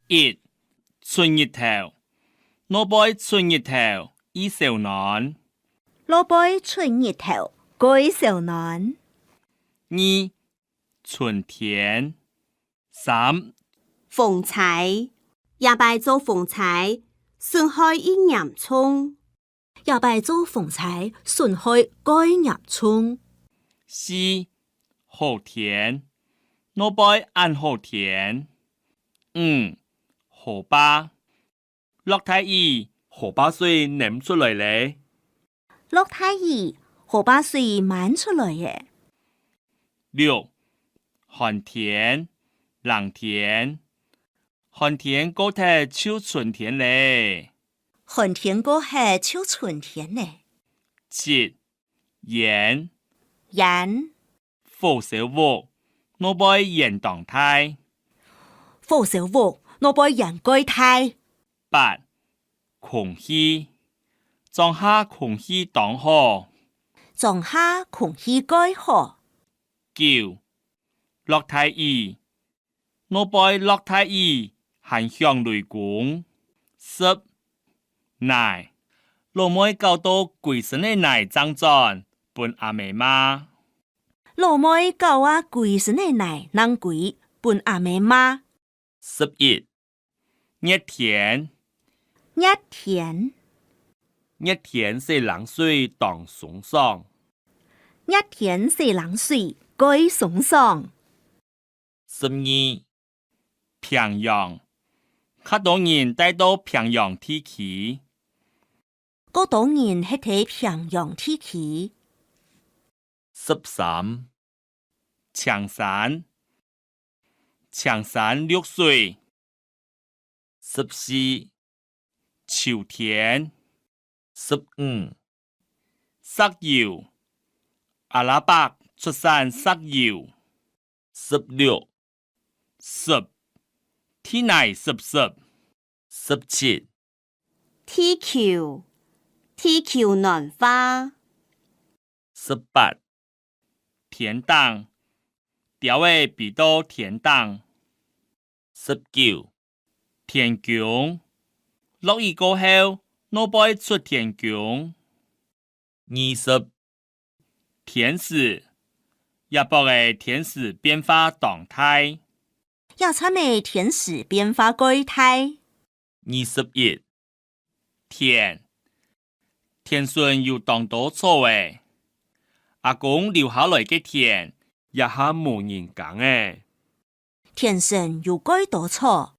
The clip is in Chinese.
1. 春日頭，老杯春日頭，依小暖。老杯春日頭，改小暖。2. 春天。3. 逢財，也拜做逢財，順開一葉蔥。也拜做逢財，順開該葉蔥。4. 後天，老杯按後天。5. 荷巴，落太雨，荷巴水淋出來咧。落太雨，荷巴水滿出來嘅。6. 寒天，冷天，寒天過睇超春天咧。寒天過係超春天咧。7. 炎，炎，火燒鑊，老杯炎當太。火燒鑊，老杯炎該太。8. 空氣，撞下空氣當好。撞下空氣該好。9. 落太雨，老杯落太雨，含向雷公。10. 奶，老妹搞到鬼神的奶髒轉，本阿妹媽。老妹搞啊鬼神的奶能鬼，本阿妹媽。11. 熱天，熱天，熱天是冷水當爽爽。熱天是冷水該爽爽。12. 平陽，較多人帶到平陽天氣。嗰多人係睇平陽天氣。13. 長山，長山綠水。14. 秋天。15. 石油，阿拉伯出產石油。16. 濕，天氣濕濕。17. 天橋暖化。18. 天當，調位比到天當。19. 天宮，落雨過後，老杯出天宮。20. 天使，亞伯嘅天使變化動態。要參嘅天使變化該態。21. 天，天順有當多錯誒，阿公留下來嘅田，也係無人講誒。天神有該多錯，